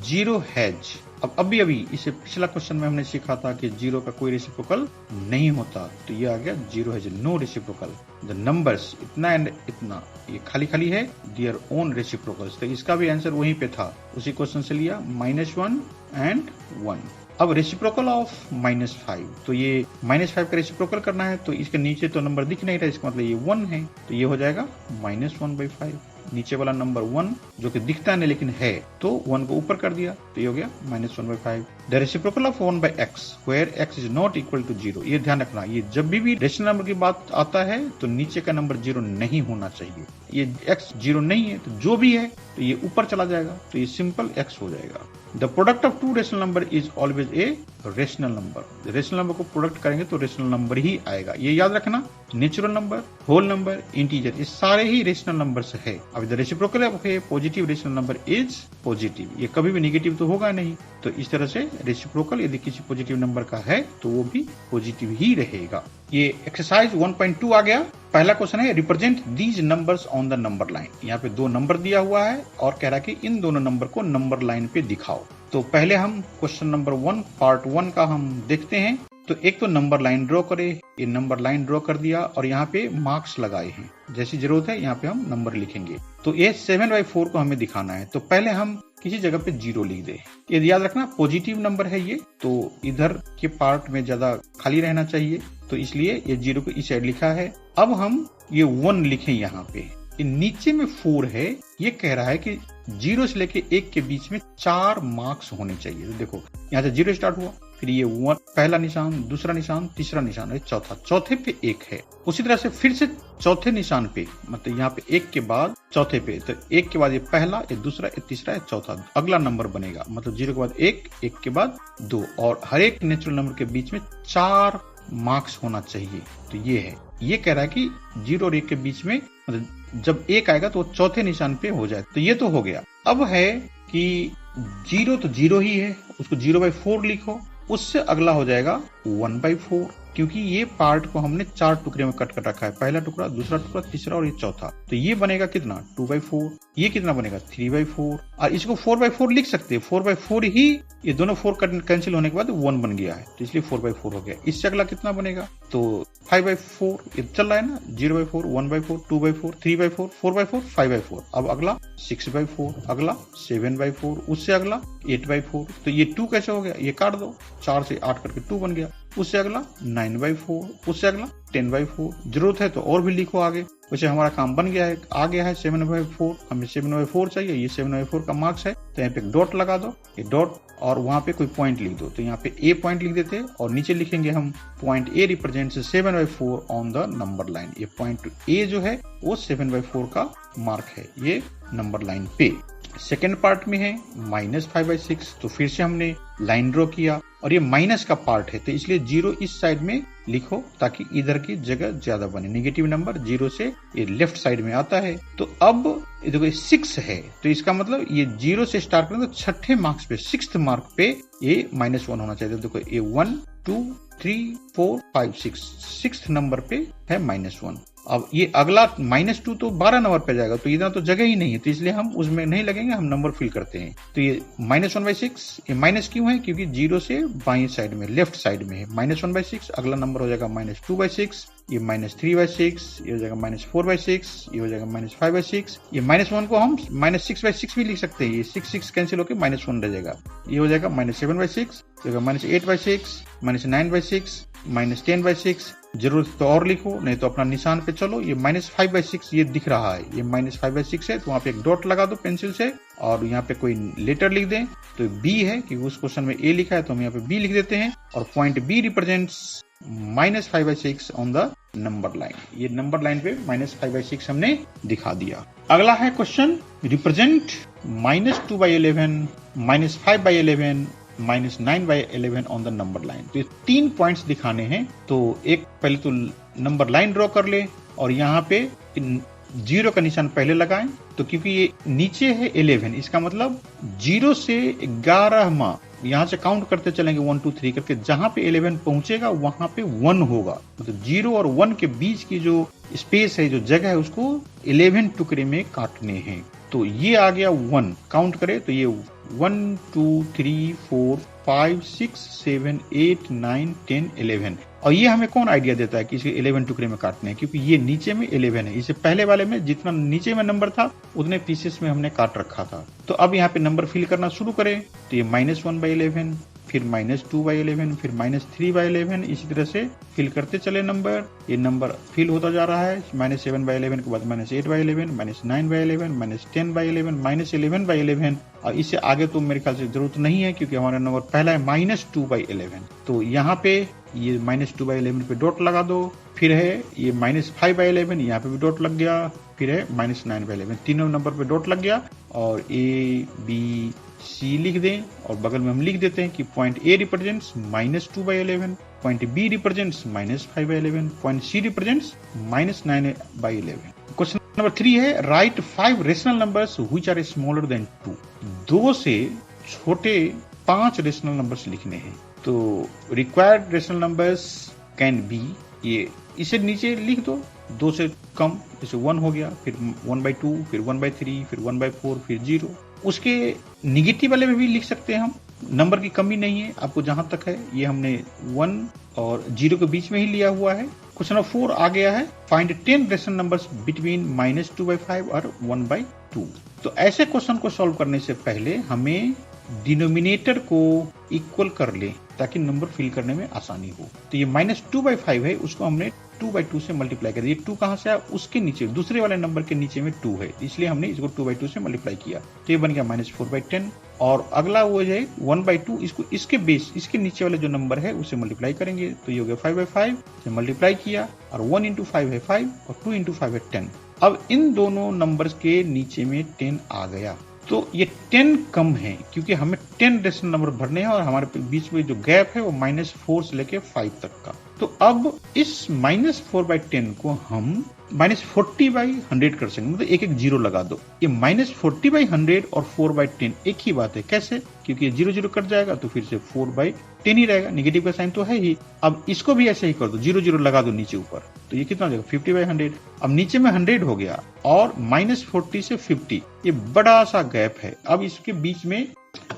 Speaker 1: जीरो हैज, अब अभी इसे पिछला क्वेश्चन में हमने सीखा था कि जीरो का कोई रेसिप्रोकल नहीं होता, तो ये आ गया zero has no reciprocal. The numbers इतना एंड इतना ये खाली खाली है देयर ओन रेसिप्रोकल्स, तो इसका भी आंसर वहीं पे था, उसी क्वेश्चन से लिया -1 एंड 1। अब रेसिप्रोकल ऑफ -5, तो ये -5 का रेसिप्रोकल करना है तो इसके नीचे तो नंबर दिख नहीं रहा, इसका मतलब ये 1 है, तो ये हो जाएगा -1/5। नीचे वाला नंबर 1 जो कि दिखता नहीं लेकिन है, तो 1 को ऊपर कर दिया तो ये हो गया -1/5। The reciprocal of 1/x where x is not equal to 0। ये ध्यान रखना, ये जब भी रेशनल नंबर की बात आता है तो नीचे का नंबर 0 नहीं होना चाहिए। ये x 0 नहीं है तो जो भी है तो ये ऊपर चला जाएगा, तो ये सिंपल x हो जाएगा। The product of two rational number is always a rational number. Rational number को प्रोडक्ट करेंगे तो रेशनल नंबर ही आएगा, ये याद रखना। Natural number, whole number, integer, ये सारे ही रेशनल नंबर्स है। अब the reciprocal of a positive rational number is positive, ये कभी भी नेगेटिव तो होगा नहीं। तो इस तरह से रेसिप्रोकल यदि किसी पॉजिटिव नंबर का है तो वो भी पॉजिटिव ही रहेगा। ये एक्सरसाइज 1.2 आ गया। पहला क्वेश्चन है represent these numbers on the number line. यहाँ पे 2 नंबर दिया हुआ है और कह रहा है कि इन दोनों नंबर को नंबर लाइन पे दिखाओ। तो पहले हम क्वेश्चन नंबर 1 पार्ट 1 का हम देखते हैं। तो एक तो नंबर लाइन ड्रॉ करे, ये नंबर लाइन ड्रॉ कर दिया और यहाँ पे मार्क्स लगाए हैं, जैसी जरूरत है यहाँ पे हम नंबर लिखेंगे। तो ये 7/4 को हमें दिखाना है, तो पहले हम किसी जगह पे 0 लिख दे। ये याद रखना पॉजिटिव नंबर है ये, तो इधर के पार्ट में ज्यादा खाली रहना चाहिए, तो इसलिए ये 0 को इस साइड लिखा है। अब हम ये 1 लिखें यहाँ पे, नीचे में 4 है, ये कह रहा है कि 0 से लेके 1 के बीच में 4 मार्क्स होने चाहिए। तो देखो यहाँ से 0 स्टार्ट हुआ, फिर ये 1 पहला निशान, दूसरा निशान, तीसरा निशान है, चौथे पे 1 है। उसी तरह से फिर से चौथे निशान पे, मतलब यहाँ पे 1 के बाद चौथे पे, तो 1 के बाद ये पहला, ये दूसरा, ये तीसरा, ये चौथा, अगला नंबर बनेगा। मतलब 0 के बाद 1, 1 के बाद 2, और हर एक नेचुरल नंबर के बीच में 4 मार्क्स होना चाहिए। तो ये है, ये कह रहा है कि 0 और 1 के बीच में मतलब जब 1 आएगा तो चौथे निशान पे हो जाए। तो ये तो हो गया। अब है कि 0 तो 0 ही है, उसको 0/4 लिखो, उससे अगला हो जाएगा 1/4, क्योंकि ये पार्ट को हमने 4 टुकड़े में कट कर रखा है, पहला टुकड़ा, दूसरा टुकड़ा, तीसरा और ये चौथा। तो ये बनेगा कितना 2/4, ये कितना बनेगा 3/4, और इसको 4/4 लिख सकते हैं। 4/4 ही, ये दोनों 4 कैंसिल होने के बाद 1 बन गया है, तो इसलिए 4/4 हो गया। इससे अगला कितना बनेगा तो 5/4, ये चल रहा है ना, 0/4, 1/4, 2/4, 3/4, 4/4, 5/4। अब अगला 6/4, अगला 7/4, उससे अगला 8/4। तो ये 2 कैसे हो गया, ये काट दो, 4 से 8 करके 2 बन गया। उससे अगला 9/4, उससे अगला 10/4। जरूरत है तो और भी लिखो आगे। वैसे हमारा काम बन गया है, आ गया है 7/4, हमें 7/4 चाहिए, ये 7/4 का मार्क्स है, तो यहाँ पे एक डॉट लगा दो, ये डॉट और वहां पे कोई पॉइंट लिख दो। तो यहाँ पे ए पॉइंट लिख देते और नीचे लिखेंगे हम point A represents 7/4 on the number line. ये पॉइंट ए जो है वो 7/4 का मार्क है ये नंबर लाइन पे। सेकेंड पार्ट में है -5/6, तो फिर से हमने लाइन ड्रॉ किया और ये माइनस का पार्ट है तो इसलिए 0 इस साइड में लिखो ताकि इधर की जगह ज्यादा बने। नेगेटिव नंबर 0 से ये लेफ्ट साइड में आता है। तो अब देखो 6 है तो इसका मतलब ये 0 से स्टार्ट करें तो छठे मार्क्स पे, 6th मार्क पे ये -1 होना चाहिए। देखो ये 1 2 3 4 5 6, 6th नंबर पे है -1। अब ये अगला -2 तो 12 नंबर पे जाएगा तो इधर तो जगह ही नहीं है तो इसलिए हम उसमें नहीं लगेंगे, हम नंबर फिल करते हैं। तो ये -1/6, ये माइनस क्यों है क्योंकि 0 से बाई साइड में लेफ्ट साइड में है। -1/6 अगला नंबर हो जाएगा -2/6, ये -3/6, ये हो जाएगा -4/6, ये हो जाएगा -5/6। ये -1 को हम -6/6 भी लिख सकते हैं, ये 6 कैंसिल होकर -1 रह जाएगा। ये हो जाएगा -7/6, ये होगा -8/6, -9/6, -10/6। जरूरत तो और लिखो नहीं तो अपना निशान पे चलो। ये -5/6 ये दिख रहा है, ये -5/6 है तो वहां पे एक डॉट लगा दो पेंसिल से और यहाँ पे कोई लेटर लिख दें। तो बी है क्योंकि उस क्वेश्चन में ए लिखा है तो हम यहाँ पे बी लिख देते हैं और point B represents -5/6 on the number line. ये नंबर लाइन पे -5/6 हमने दिखा दिया। अगला है question represent -2/11, -5/11, -9/11 on the number line. तो ये 3 पॉइंट्स दिखाने हैं। तो एक पहले तो नंबर लाइन ड्रॉ कर ले और यहाँ पे 0 का निशान पहले लगाएं। तो क्योंकि ये नीचे है 11 इसका मतलब 0 से 11वां यहाँ से काउंट करते चलेंगे 1 2 3 करके, जहां पे 11 पहुंचेगा वहां पे 1 होगा। मतलब 0 और 1 के बीच की जो स्पेस है, जो जगह है, उसको 11 टुकड़े में काटने हैं। तो ये आ गया 1, काउंट करें तो ये 1 2 3 4 5 6 7 8 9 10 11। और ये हमें कौन आइडिया देता है कि इसे 11 टुकड़े में काटने हैं, क्योंकि ये नीचे में 11 है। इससे पहले वाले में जितना नीचे में नंबर था उतने पीसेस में हमने काट रखा था। तो अब यहाँ पे नंबर फिल करना शुरू करें तो ये -1/11, फिर -2/11, फिर -3/11, इसी तरह से फिल करते चले नंबर। ये नंबर फिल होता जा रहा है। -7/11 के बाद -8/11, -9/11, -10/11, -11/11 और इससे आगे तो मेरे ख्याल से जरूरत नहीं है क्योंकि हमारा नंबर पहला है -2/11। तो यहाँ पे ये -2/11 पे डॉट लगा दो। फिर है ये -5/11, यहाँ पे भी डॉट लग गया। फिर है -9/11, तीनों नंबर पे डॉट लग गया और A B C लिख दें और बगल में हम लिख देते हैं कि point A represents -2/11, point B represents -5/11, point C represents -9/11। Question number 3 है write 5 rational numbers which are smaller than 2। 2 से छोटे 5 रेशनल नंबर्स लिखने हैं। तो required rational numbers can be, ये इसे नीचे लिख दो। 2 से कम जैसे 1 हो गया, फिर 1/2, फिर 1/3, फिर 1/4, फिर 0। उसके निगेटिव वाले में भी लिख सकते हैं हम, नंबर की कमी नहीं है। आपको जहां तक है ये हमने 1 और 0 के बीच में ही लिया हुआ है। क्वेश्चन नंबर 4 आ गया है फाइंड 10 रेशनल नंबर्स बिटवीन -2/5 और 1/2। तो ऐसे क्वेश्चन को सॉल्व करने से पहले हमें डिनोमिनेटर को इक्वल कर ले ताकि नंबर फिल करने में आसानी हो। तो ये -2/5 है, उसको हमने 2/2 से मल्टीप्लाई कर दिया। 2 कहां से आया, उसके नीचे दूसरे वाले नंबर के नीचे में 2 है, इसलिए हमने इसको 2/2 से मल्टीप्लाई किया। तो ये बन गया -4/10। और अगला वो है 1/2, इसको इसके बेस, इसके नीचे वाले जो नंबर है उसे मल्टीप्लाई करेंगे तो ये हो गया 5/5 से मल्टीप्लाई किया और 1 × 5 है 5 और 2 × 5 है 10। अब इन दोनों नंबर्स के नीचे में 10 आ गया। तो ये 10 कम है क्योंकि हमें 10 रेशनल नंबर भरने हैं और हमारे बीच में जो गैप है वो -4 से लेके 5 तक का। तो अब इस -4/10 को हम -40/100 कर सकते, मतलब एक 0 लगा दो। ये -40/100 और 4/10 एक ही बात है। कैसे? क्योंकि 0 कट जाएगा तो फिर से 4/10 ही रहेगा, निगेटिव का साइन तो है ही। अब इसको भी ऐसे ही कर दो, 0 लगा दो नीचे ऊपर, तो ये कितना हो जाएगा 50/100। अब नीचे में 100 हो गया और -40 से 50 ये बड़ा सा गैप है। अब इसके बीच में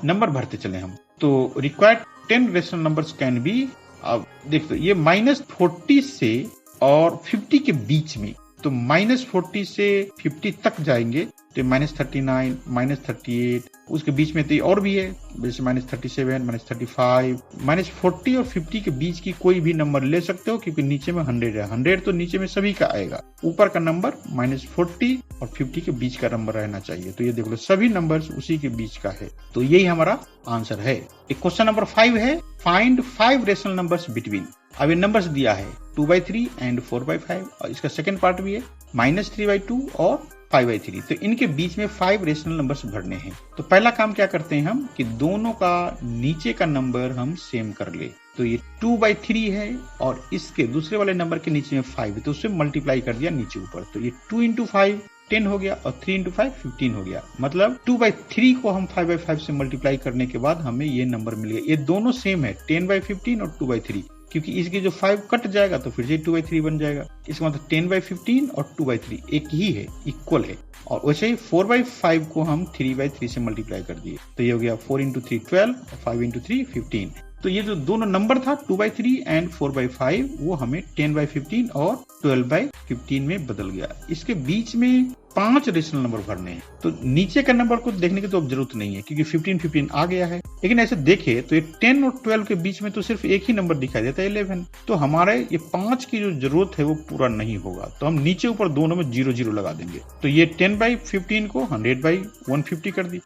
Speaker 1: नंबर भरते चले हम। तो required 10 rational numbers can be, अब देखो ये -40 से और 50 के बीच में, तो -40 से 50 तक जाएंगे तो -39, -38, उसके बीच में तो और भी है, जैसे -37, -35, -40 और 50 के बीच की कोई भी नंबर ले सकते हो, क्योंकि नीचे में 100 है। 100 तो नीचे में सभी का आएगा, ऊपर का नंबर -40 और 50 के बीच का नंबर रहना चाहिए। तो ये देख लो, सभी नंबर्स उसी के बीच का है, तो यही हमारा आंसर है। एक क्वेश्चन नंबर 5 है, फाइंड 5 रेशनल नंबर्स बिटवीन। अब ये नंबर्स दिया है 2/3 एंड 4/5, और इसका सेकंड पार्ट भी है -3/2 और 5/3। तो इनके बीच में 5 रेशनल नंबर्स भरने हैं। तो पहला काम क्या करते हैं हम कि दोनों का नीचे का नंबर हम सेम कर ले। तो ये 2/3 है और इसके दूसरे वाले नंबर के नीचे में 5 है, तो उससे मल्टीप्लाई कर दिया नीचे ऊपर। तो ये 2 × 5 10 हो गया और 3 × 5 15 हो गया। मतलब 2/3 को हम 5/5 से मल्टीप्लाई करने के बाद हमें ये नंबर मिल गया। ये दोनों सेम है, 10/15 और 2/3, क्योंकि इसके जो 5 कट जाएगा तो फिर से 2/3 बन जाएगा। इसका मतलब 10/15 और 2/3 एक ही है, इक्वल है। और वैसे ही 4/5 को हम 3/3 से मल्टीप्लाई कर दिए, तो ये हो गया 4 × 3 12 और 5 × 3 15। तो ये जो दोनों नंबर था 2/3 एंड 4/5, वो हमें 10/15 और 12/15 में बदल गया। इसके बीच में 5 रेशनल नंबर भरने हैं, तो नीचे का नंबर को देखने की तो अब जरूरत नहीं है, क्योंकि 15 आ गया है। लेकिन ऐसे देखे तो ये 10 और 12 के बीच में तो सिर्फ एक ही नंबर दिखाई देता है, 11। तो हमारे ये 5 की जो जरूरत है वो पूरा नहीं होगा, तो हम नीचे ऊपर दोनों में 0 लगा देंगे। तो ये 10/15 को 100/150 कर दी,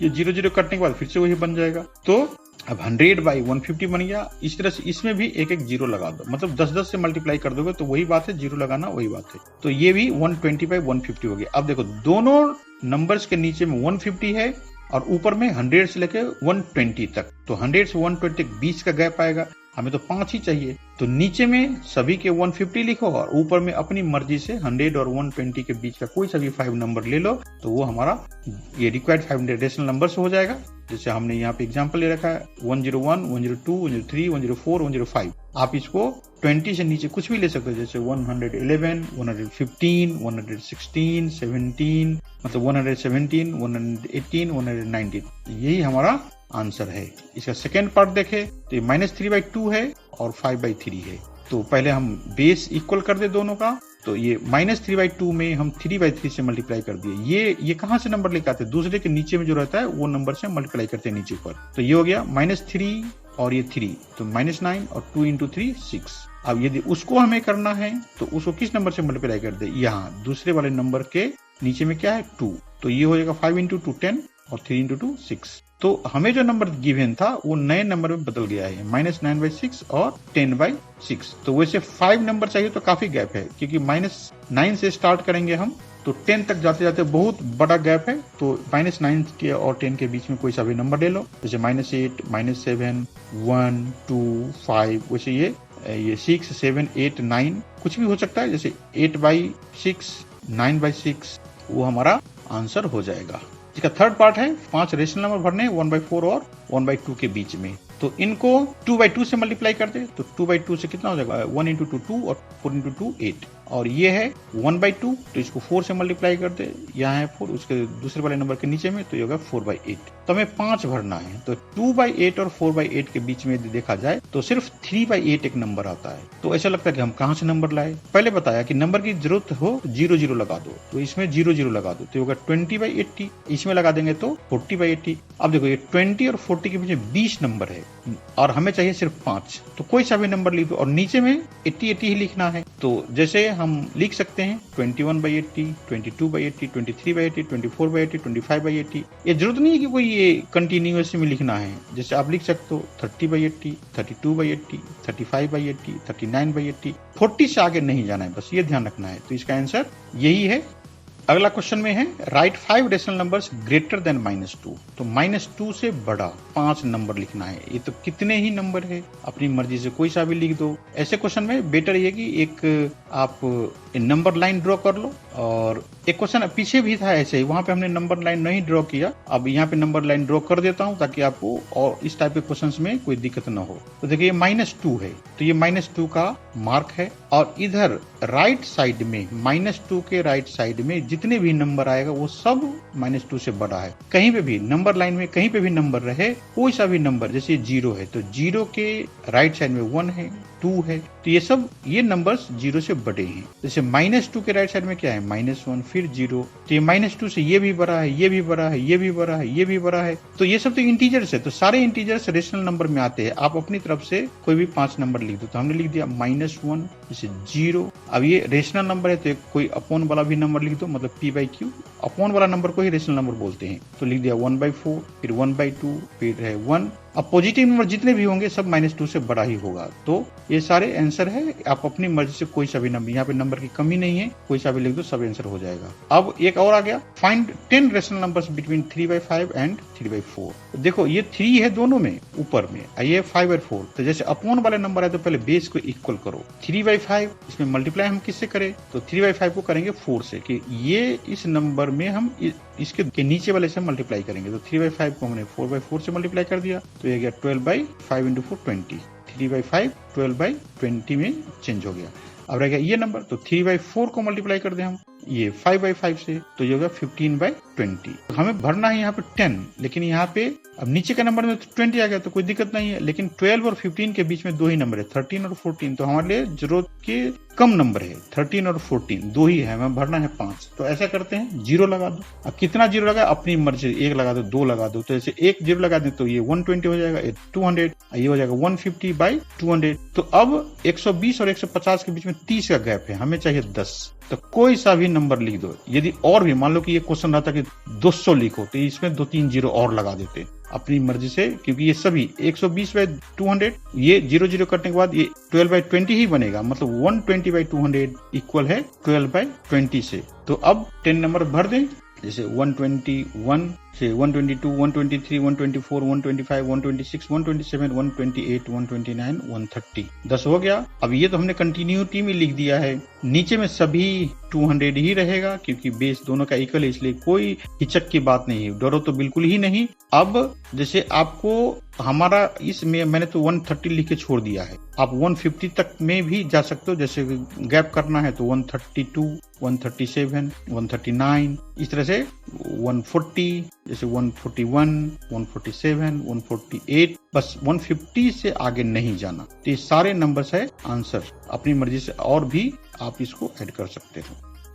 Speaker 1: ये 0 कटने के बाद फिर से वही बन जाएगा। तो अब 100/150 बन गया। इस तरह से इसमें भी एक 0 लगा दो, मतलब 10 से मल्टीप्लाई कर दोगे तो वही बात है, 0 लगाना वही बात है। तो ये भी 120/150 हो गया। अब देखो, दोनों नंबर्स के नीचे में 150 है और ऊपर में 100 से लेकर 120 तक। तो 100 से 120 तक 20 का गैप आएगा, हमें तो 5 ही चाहिए। तो नीचे में सभी के 150 लिखो और ऊपर में अपनी मर्जी से 100 और 120 के बीच का कोई सा भी 5 नंबर ले लो, तो वो हमारा ये रिक्वायर्ड 5 रेशनल नंबर्स हो जाएगा। जैसे हमने यहाँ पे एग्जांपल ले रखा है 101, 102, 103, 104, 105। आप इसको 20 से नीचे कुछ भी ले सकते हो, जैसे 111, 115, 116, 17, मतलब 117, 118, 119। यही हमारा आंसर है। इसका सेकेंड पार्ट देखे तो ये -3/2 है और 5/3 है। तो पहले हम बेस इक्वल कर दे दोनों का, तो ये -3/2 में हम 3/3 से मल्टीप्लाई कर दिए। ये कहां से नंबर लेके आते हैं, दूसरे के नीचे में जो रहता है वो नंबर से मल्टीप्लाई करते हैं नीचे ऊपर। तो ये हो गया -3 और ये 3, तो -9 और 2 × 3 6। अब यदि उसको हमें करना है तो उसको किस नंबर से मल्टीप्लाई कर दे, यहाँ दूसरे वाले नंबर के नीचे में क्या है 2, तो ये हो जाएगा 5 × 2 10 और 3 × 2 6। तो हमें जो नंबर गिवन था वो नए नंबर में बदल गया है, -9/6 और 10/6। तो वैसे 5 नंबर चाहिए तो काफी गैप है, क्योंकि -9 से स्टार्ट करेंगे हम तो 10 तक जाते जाते बहुत बड़ा गैप है। तो -9 के और 10 के बीच में कोई सा भी नंबर ले लो, जैसे -8, -7, 1, 2, 5। वैसे ये 6, 7, 8, 9 कुछ भी हो सकता है, जैसे 8/6, 9/6, वो हमारा आंसर हो जाएगा। इसका थर्ड पार्ट है 5 रेशनल नंबर भरने 1/4 और 1/2 के बीच में। तो इनको 2/2 से मल्टीप्लाई कर दे, तो 2/2 से कितना हो जाएगा, 1 × 2 2 और 4 × 2 8। और ये है 1/2, तो इसको 4 से मल्टीप्लाई कर दे, यहाँ है 4, उसके दूसरे वाले नंबर के नीचे में, तो ये होगा 4/8। तो हमें 5 भरना है। तो 2/8 और 4/8 के बीच में यदि देखा जाए तो सिर्फ 3/8 एक नंबर आता है। तो ऐसा लगता है कि हम कहाँ से नंबर लाए। पहले बताया कि नंबर की जरूरत हो 0 लगा दो, तो इसमें 0 लगा दो, तो होगा 20/80। इसमें लगा देंगे तो 40/80। अब देखो, ये 20 और 40 के बीच 20 नंबर है और हमें चाहिए सिर्फ 5, तो कोई सा भी नंबर लिख दो और नीचे में 80 ही लिखना है। तो जैसे हम लिख सकते हैं 21/80, 22/80, 23/80, 24/80, 25/80। ये जरूरत नहीं है कि कोई ये कंटिन्यूअस में लिखना है। जैसे आप लिख सकते हो 30/80, 32/80, 35/80, 39/80। 40 से आगे नहीं जाना है, बस ये ध्यान रखना है। तो इसका आंसर यही है। अगला क्वेश्चन में है write 5 rational numbers greater than -2। तो -2 से बड़ा 5 नंबर लिखना है। ये तो कितने ही नंबर है, अपनी मर्जी से कोई सा भी लिख दो। ऐसे क्वेश्चन में बेटर ये कि एक आप नंबर लाइन ड्रॉ कर लो। और एक क्वेश्चन पीछे भी था ऐसे ही, वहां पे हमने नंबर लाइन नहीं ड्रॉ किया। अब यहाँ पे नंबर लाइन ड्रॉ कर देता हूँ ताकि आपको और इस टाइप के क्वेश्चंस में कोई दिक्कत ना हो। तो देखिए -2 है, तो ये -2 का मार्क है। और इधर राइट साइड में -2 के राइट साइड में जितने भी नंबर आएगा वो सब -2 से बड़ा है। कहीं पे भी नंबर लाइन में कहीं पे भी नंबर रहे, कोई सा भी नंबर, जैसे 0 है तो 0 के राइट साइड में 1 है, 2 है। तो ये नंबर्स 0 से बड़े हैं। जैसे -2 के राइट साइड में क्या है, -1 फिर 0। तो ये -2 से ये भी बड़ा है, ये भी बड़ा है, ये भी बड़ा है, ये भी बड़ा है। तो ये सब तो इंटीजर्स है, तो सारे इंटीजर्स रेशनल नंबर में आते हैं। आप अपनी तरफ से कोई भी 5 नंबर लिख दो। तो हमने लिख दिया -1 जैसे 0। अब ये रेशनल नंबर है तो कोई अपॉन वाला भी नंबर लिख दो, मतलब p/q। अपॉन वाला नंबर को ही रेशनल नंबर बोलते हैं। तो लिख दिया 1/4, फिर 1/2, फिर है 1। अब पॉजिटिव नंबर जितने भी होंगे सब -2 से बड़ा ही होगा। तो ये सारे आंसर है। आप अपनी मर्जी से कोई सा भी नंबर, यहाँ पे नंबर की कमी नहीं है, कोई सा भी लिख दो, सब आंसर हो जाएगा। अब एक और आ गया, find 10 rational numbers between 3/5 and 3/4। देखो ये 3 है दोनों में, ऊपर में, ये 5/4। तो जैसे अपॉन वाले नंबर है तो पहले बेस को इक्वल करो। 3/5 इसमें मल्टीप्लाई हम किससे करें, तो 3/5 को करेंगे 4 से, कि ये इस नंबर में हम इसके नीचे वाले से मल्टीप्लाई करेंगे। तो 3/5 को हमने 4/4 से मल्टीप्लाई कर दिया, तो ये गया 12/5 × 4 20। 3/5 12/20 में चेंज हो गया। अब रह गया ये नंबर, तो 3/4 को मल्टीप्लाई कर दें हम ये 5/5 से, तो ये होगा 15/20। हमें भरना है यहाँ पे 10, लेकिन यहाँ पे अब नीचे के नंबर में तो 20 आ गया तो कोई दिक्कत नहीं है, लेकिन 12 और 15 के बीच में 2 ही नंबर है, 13 और 14। तो हमारे लिए जरूरत के कम नंबर है, 13 और 14 2 ही है, हमें भरना है 5। तो ऐसा करते हैं, 0 लगा दो। अब कितना 0 लगा, अपनी मर्जी, 1 लगा दो, 2 लगा दो। तो जैसे 1 0 लगा दें तो ये 120 हो जाएगा, 200, ये हो जाएगा 150/200। तो अब 120 और 150 के बीच में 30 का गैप है, हमें चाहिए 10। तो कोई सा भी नंबर लिख दो। यदि और भी मान लो कि ये क्वेश्चन रहता कि 200 लिखो, तो इसमें 2-3 0 और लगा देते अपनी मर्जी से, क्योंकि ये सभी 120/200, ये 0 0 करने के बाद ये 12/20 ही बनेगा, मतलब 120/200 इक्वल है 12/20 से। तो अब 10 नंबर भर दें, जैसे 121 से 122, 123, 124, 125, 126, 127, 128, 129, 130। 10 हो गया। अब ये तो हमने कंटिन्यूटी में लिख दिया है, नीचे में सभी 200 ही रहेगा, क्योंकि बेस दोनों का इक्वल है, इसलिए कोई हिचक की बात नहीं है, डरो तो बिल्कुल ही नहीं। अब जैसे आपको हमारा इसमें मैंने तो 130 लिख के छोड़ दिया है, आप 150 तक में भी जा सकते हो। जैसे गैप करना है तो 132, 137, 139, इस तरह से 140, जैसे 141, 147, 148, बस 150 से आगे नहीं जाना। तो ये सारे नंबर्स है आंसर, अपनी मर्जी से और भी आप इसको ऐड कर सकते हो।